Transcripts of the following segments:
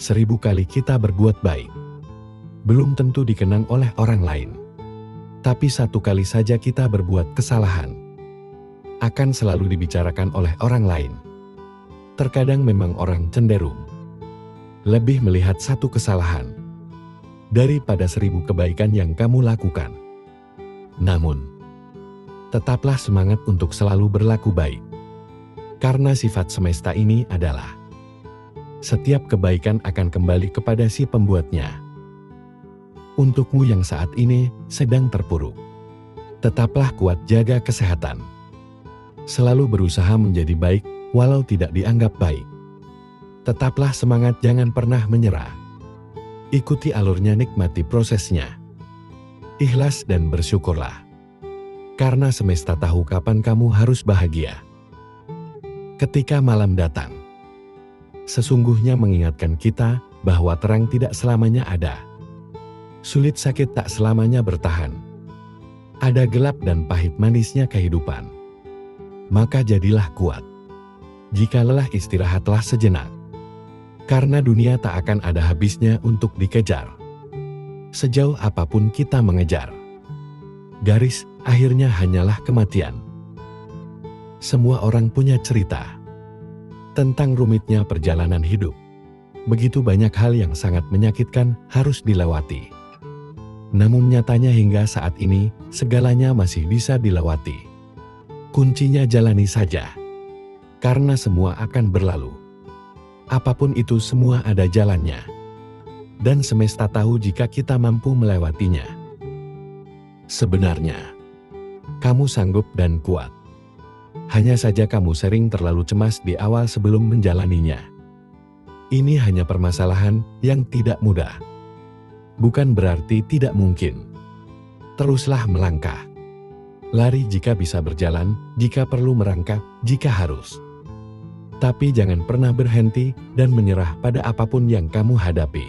1000 kali kita berbuat baik, belum tentu dikenang oleh orang lain. Tapi 1 kali saja kita berbuat kesalahan, akan selalu dibicarakan oleh orang lain. Terkadang memang orang cenderung lebih melihat 1 kesalahan daripada 1000 kebaikan yang kamu lakukan. Namun, tetaplah semangat untuk selalu berlaku baik. Karena sifat semesta ini adalah setiap kebaikan akan kembali kepada si pembuatnya. Untukmu yang saat ini sedang terpuruk, tetaplah kuat, jaga kesehatan. Selalu berusaha menjadi baik walau tidak dianggap baik. Tetaplah semangat, jangan pernah menyerah. Ikuti alurnya, nikmati prosesnya. Ikhlas dan bersyukurlah. Karena semesta tahu kapan kamu harus bahagia. Ketika malam datang, sesungguhnya mengingatkan kita bahwa terang tidak selamanya ada. Sulit sakit tak selamanya bertahan. Ada gelap dan pahit manisnya kehidupan. Maka jadilah kuat. Jika lelah, istirahatlah sejenak. Karena dunia tak akan ada habisnya untuk dikejar. Sejauh apapun kita mengejar, garis akhirnya hanyalah kematian. Semua orang punya cerita tentang rumitnya perjalanan hidup. Begitu banyak hal yang sangat menyakitkan harus dilewati. Namun nyatanya hingga saat ini, segalanya masih bisa dilewati. Kuncinya jalani saja. Karena semua akan berlalu. Apapun itu, semua ada jalannya. Dan semesta tahu jika kita mampu melewatinya. Sebenarnya, kamu sanggup dan kuat. Hanya saja kamu sering terlalu cemas di awal sebelum menjalaninya. Ini hanya permasalahan yang tidak mudah. Bukan berarti tidak mungkin. Teruslah melangkah. Lari jika bisa berjalan, jika perlu merangkak, jika harus. Tapi jangan pernah berhenti dan menyerah pada apapun yang kamu hadapi.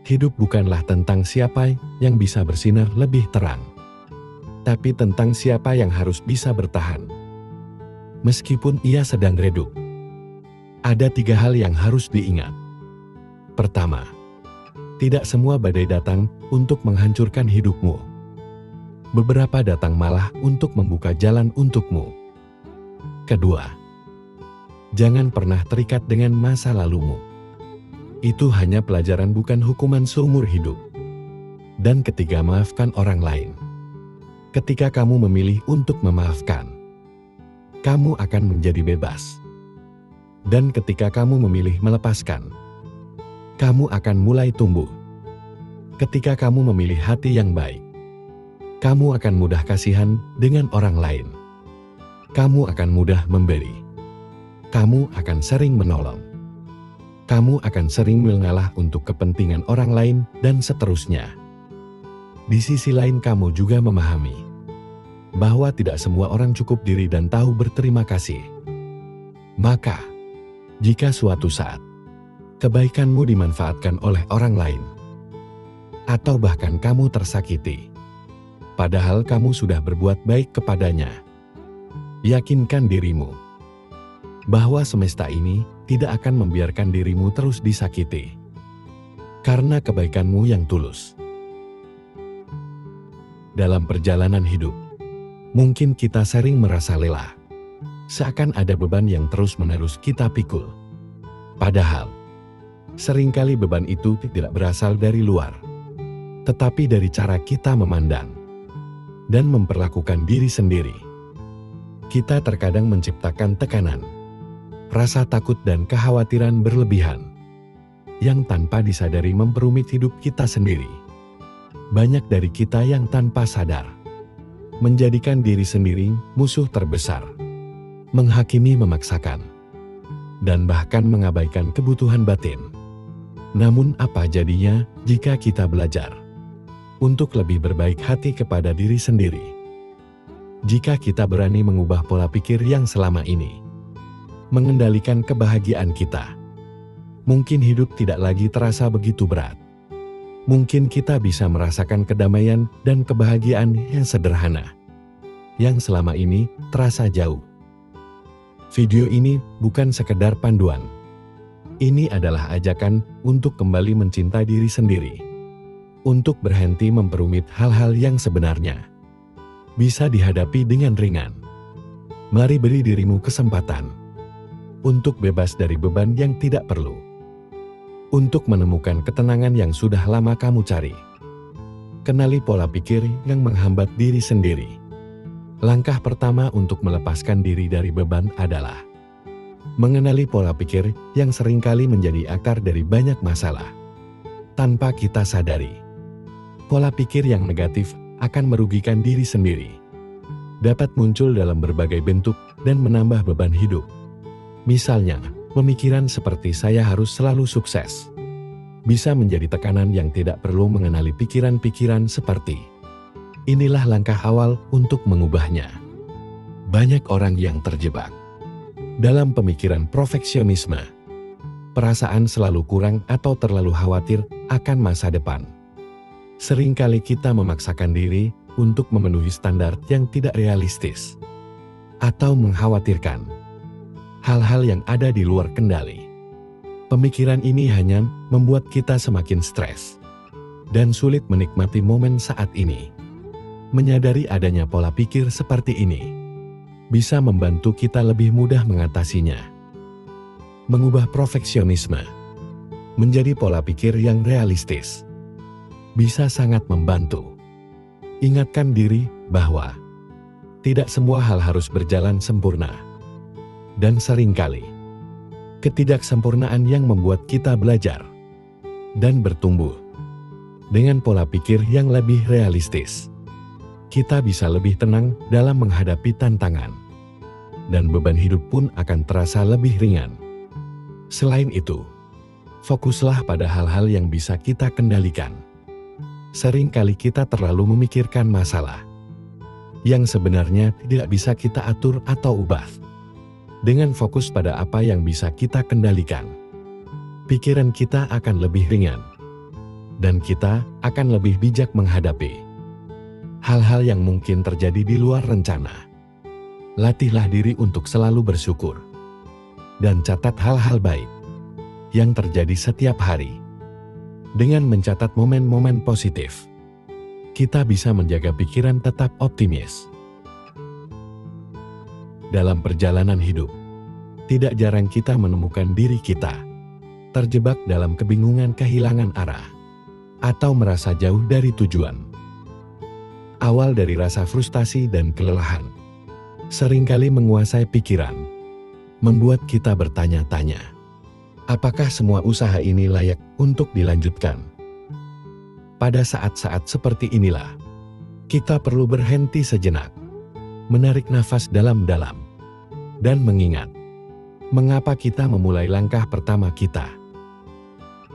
Hidup bukanlah tentang siapa yang bisa bersinar lebih terang, tapi tentang siapa yang harus bisa bertahan. Meskipun ia sedang redup. Ada 3 hal yang harus diingat. Pertama, tidak semua badai datang untuk menghancurkan hidupmu. Beberapa datang malah untuk membuka jalan untukmu. Kedua, jangan pernah terikat dengan masa lalumu. Itu hanya pelajaran, bukan hukuman seumur hidup. Dan ketiga, maafkan orang lain. Ketika kamu memilih untuk memaafkan, kamu akan menjadi bebas. Dan ketika kamu memilih melepaskan, kamu akan mulai tumbuh. Ketika kamu memilih hati yang baik, kamu akan mudah kasihan dengan orang lain. Kamu akan mudah memberi. Kamu akan sering menolong. Kamu akan sering mengalah untuk kepentingan orang lain, dan seterusnya. Di sisi lain, kamu juga memahami bahwa tidak semua orang cukup diri dan tahu berterima kasih. Maka, jika suatu saat kebaikanmu dimanfaatkan oleh orang lain, atau bahkan kamu tersakiti, padahal kamu sudah berbuat baik kepadanya, yakinkan dirimu bahwa semesta ini tidak akan membiarkan dirimu terus disakiti. Karena kebaikanmu yang tulus. Dalam perjalanan hidup, mungkin kita sering merasa lelah. Seakan ada beban yang terus-menerus kita pikul. Padahal, seringkali beban itu tidak berasal dari luar, tetapi dari cara kita memandang dan memperlakukan diri sendiri. Kita terkadang menciptakan tekanan, rasa takut dan kekhawatiran berlebihan, yang tanpa disadari memperumit hidup kita sendiri. Banyak dari kita yang tanpa sadar menjadikan diri sendiri musuh terbesar, menghakimi, memaksakan, dan bahkan mengabaikan kebutuhan batin. Namun apa jadinya jika kita belajar untuk lebih berbaik hati kepada diri sendiri? Jika kita berani mengubah pola pikir yang selama ini mengendalikan kebahagiaan kita, mungkin hidup tidak lagi terasa begitu berat. Mungkin kita bisa merasakan kedamaian dan kebahagiaan yang sederhana, yang selama ini terasa jauh. Video ini bukan sekedar panduan, Ini adalah ajakan untuk kembali mencintai diri sendiri. Untuk berhenti memperumit hal-hal yang sebenarnya bisa dihadapi dengan ringan. Mari beri dirimu kesempatan untuk bebas dari beban yang tidak perlu. Untuk menemukan ketenangan yang sudah lama kamu cari. Kenali pola pikir yang menghambat diri sendiri. Langkah pertama untuk melepaskan diri dari beban adalah mengenali pola pikir yang seringkali menjadi akar dari banyak masalah. Tanpa kita sadari, pola pikir yang negatif akan merugikan diri sendiri. Dapat muncul dalam berbagai bentuk dan menambah beban hidup. Misalnya, pemikiran seperti saya harus selalu sukses. Bisa menjadi tekanan yang tidak perlu mengenali pikiran-pikiran seperti. Inilah langkah awal untuk mengubahnya. Banyak orang yang terjebak dalam pemikiran perfeksionisme. Perasaan selalu kurang atau terlalu khawatir akan masa depan. Seringkali kita memaksakan diri untuk memenuhi standar yang tidak realistis. Atau mengkhawatirkan hal-hal yang ada di luar kendali. Pemikiran ini hanya membuat kita semakin stres dan sulit menikmati momen saat ini. Menyadari adanya pola pikir seperti ini bisa membantu kita lebih mudah mengatasinya. Mengubah perfeksionisme menjadi pola pikir yang realistis bisa sangat membantu. Ingatkan diri bahwa tidak semua hal harus berjalan sempurna. Dan seringkali, ketidaksempurnaan yang membuat kita belajar dan bertumbuh. Dengan pola pikir yang lebih realistis, kita bisa lebih tenang dalam menghadapi tantangan. Dan beban hidup pun akan terasa lebih ringan. Selain itu, fokuslah pada hal-hal yang bisa kita kendalikan. Seringkali kita terlalu memikirkan masalah yang sebenarnya tidak bisa kita atur atau ubah. Dengan fokus pada apa yang bisa kita kendalikan, pikiran kita akan lebih ringan, dan kita akan lebih bijak menghadapi hal-hal yang mungkin terjadi di luar rencana. Latihlah diri untuk selalu bersyukur, dan catat hal-hal baik yang terjadi setiap hari. Dengan mencatat momen-momen positif, kita bisa menjaga pikiran tetap optimis. Dalam perjalanan hidup, tidak jarang kita menemukan diri kita terjebak dalam kebingungan, kehilangan arah, atau merasa jauh dari tujuan. Awal dari rasa frustasi dan kelelahan seringkali menguasai pikiran, membuat kita bertanya-tanya, apakah semua usaha ini layak untuk dilanjutkan? Pada saat-saat seperti inilah, kita perlu berhenti sejenak, menarik nafas dalam-dalam, dan mengingat, mengapa kita memulai langkah pertama kita.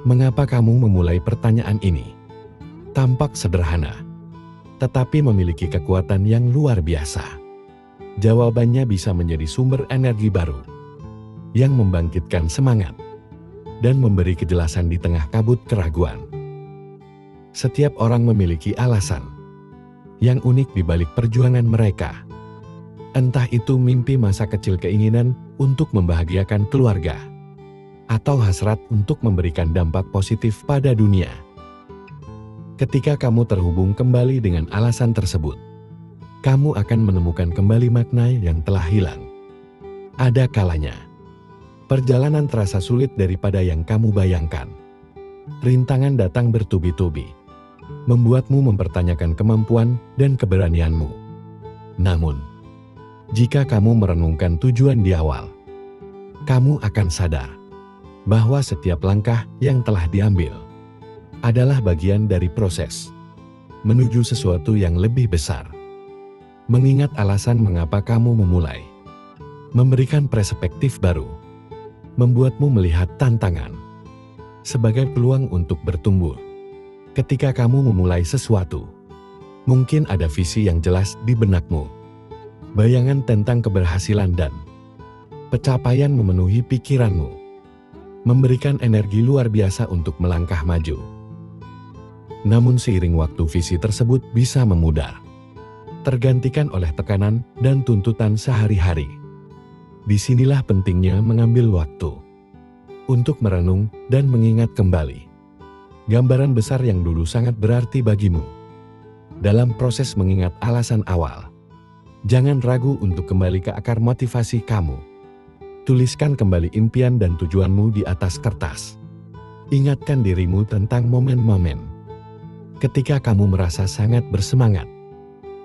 Mengapa kamu memulai pertanyaan ini? Tampak sederhana, tetapi memiliki kekuatan yang luar biasa. Jawabannya bisa menjadi sumber energi baru yang membangkitkan semangat dan memberi kejelasan di tengah kabut keraguan. Setiap orang memiliki alasan yang unik di balik perjuangan mereka. Entah itu mimpi masa kecil, keinginan untuk membahagiakan keluarga, atau hasrat untuk memberikan dampak positif pada dunia. Ketika kamu terhubung kembali dengan alasan tersebut, kamu akan menemukan kembali makna yang telah hilang. Ada kalanya, perjalanan terasa sulit daripada yang kamu bayangkan. Rintangan datang bertubi-tubi, membuatmu mempertanyakan kemampuan dan keberanianmu. Namun, jika kamu merenungkan tujuan di awal, kamu akan sadar bahwa setiap langkah yang telah diambil adalah bagian dari proses menuju sesuatu yang lebih besar. Mengingat alasan mengapa kamu memulai, memberikan perspektif baru, membuatmu melihat tantangan sebagai peluang untuk bertumbuh. Ketika kamu memulai sesuatu, mungkin ada visi yang jelas di benakmu, bayangan tentang keberhasilan dan pencapaian memenuhi pikiranmu, memberikan energi luar biasa untuk melangkah maju. Namun seiring waktu, visi tersebut bisa memudar, tergantikan oleh tekanan dan tuntutan sehari-hari. Disinilah pentingnya mengambil waktu untuk merenung dan mengingat kembali gambaran besar yang dulu sangat berarti bagimu. Dalam proses mengingat alasan awal, jangan ragu untuk kembali ke akar motivasi kamu. Tuliskan kembali impian dan tujuanmu di atas kertas. Ingatkan dirimu tentang momen-momen ketika kamu merasa sangat bersemangat.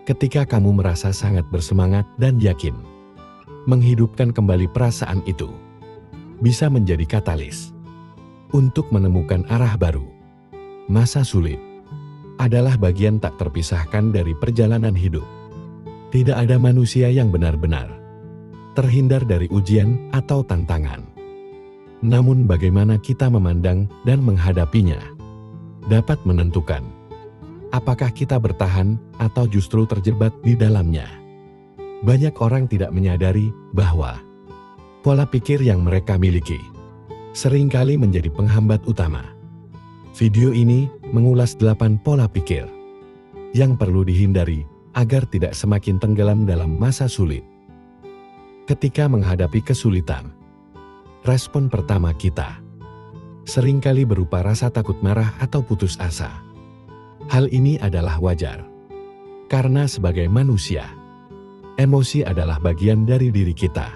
Ketika kamu merasa sangat bersemangat dan yakin, menghidupkan kembali perasaan itu bisa menjadi katalis untuk menemukan arah baru. Masa sulit adalah bagian tak terpisahkan dari perjalanan hidup. Tidak ada manusia yang benar-benar terhindar dari ujian atau tantangan. Namun bagaimana kita memandang dan menghadapinya dapat menentukan apakah kita bertahan atau justru terjebak di dalamnya. Banyak orang tidak menyadari bahwa pola pikir yang mereka miliki seringkali menjadi penghambat utama. Video ini mengulas 8 pola pikir yang perlu dihindari agar tidak semakin tenggelam dalam masa sulit. Ketika menghadapi kesulitan, respon pertama kita seringkali berupa rasa takut, marah, atau putus asa. Hal ini adalah wajar, karena sebagai manusia, emosi adalah bagian dari diri kita.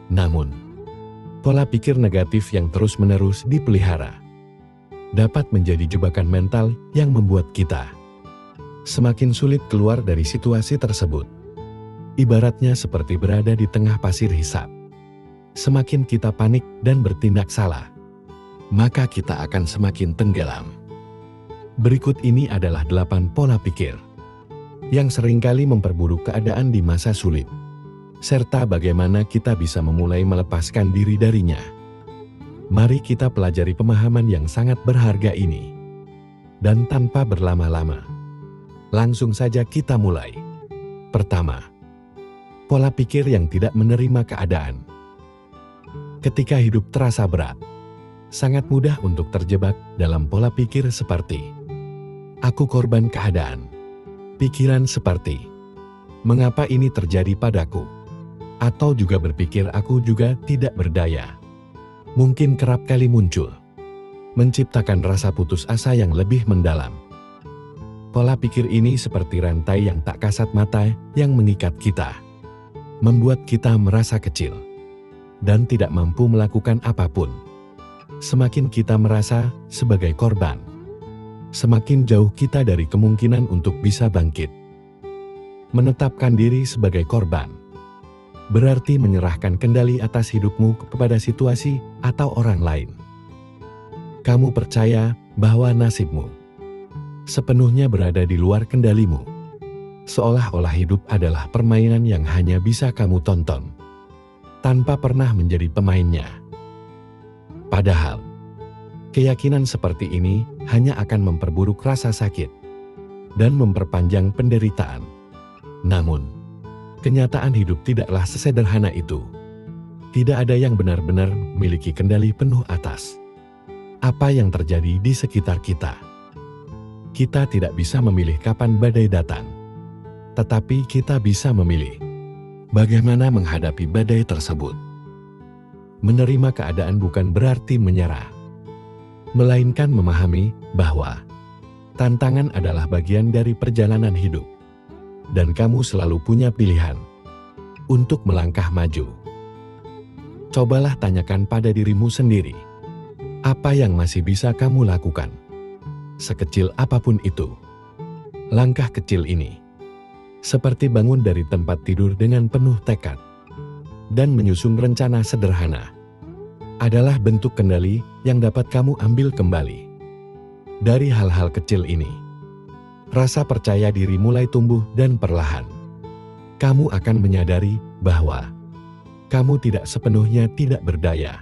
Namun, pola pikir negatif yang terus-menerus dipelihara dapat menjadi jebakan mental yang membuat kita semakin sulit keluar dari situasi tersebut. Ibaratnya seperti berada di tengah pasir hisap. Semakin kita panik dan bertindak salah, maka kita akan semakin tenggelam. Berikut ini adalah 8 pola pikir yang seringkali memperburuk keadaan di masa sulit, serta bagaimana kita bisa memulai melepaskan diri darinya. Mari kita pelajari pemahaman yang sangat berharga ini. Dan tanpa berlama-lama, langsung saja kita mulai. Pertama, pola pikir yang tidak menerima keadaan. Ketika hidup terasa berat, sangat mudah untuk terjebak dalam pola pikir seperti "aku korban keadaan". Pikiran seperti "mengapa ini terjadi padaku?" Atau juga berpikir "aku juga tidak berdaya", mungkin kerap kali muncul, menciptakan rasa putus asa yang lebih mendalam. Pola pikir ini seperti rantai yang tak kasat mata yang mengikat kita, membuat kita merasa kecil dan tidak mampu melakukan apapun. Semakin kita merasa sebagai korban, semakin jauh kita dari kemungkinan untuk bisa bangkit. Menetapkan diri sebagai korban berarti menyerahkan kendali atas hidupmu kepada situasi atau orang lain. Kamu percaya bahwa nasibmu sepenuhnya berada di luar kendalimu, seolah-olah hidup adalah permainan yang hanya bisa kamu tonton, tanpa pernah menjadi pemainnya. Padahal, keyakinan seperti ini hanya akan memperburuk rasa sakit dan memperpanjang penderitaan. Namun, kenyataan hidup tidaklah sesederhana itu. Tidak ada yang benar-benar memiliki kendali penuh atas apa yang terjadi di sekitar kita. Kita tidak bisa memilih kapan badai datang, tetapi kita bisa memilih bagaimana menghadapi badai tersebut. Menerima keadaan bukan berarti menyerah, melainkan memahami bahwa tantangan adalah bagian dari perjalanan hidup. Dan kamu selalu punya pilihan untuk melangkah maju. Cobalah tanyakan pada dirimu sendiri, apa yang masih bisa kamu lakukan? Sekecil apapun itu, langkah kecil ini, seperti bangun dari tempat tidur dengan penuh tekad dan menyusun rencana sederhana, adalah bentuk kendali yang dapat kamu ambil kembali. Dari hal-hal kecil ini, rasa percaya diri mulai tumbuh dan perlahan kamu akan menyadari bahwa kamu tidak sepenuhnya tidak berdaya.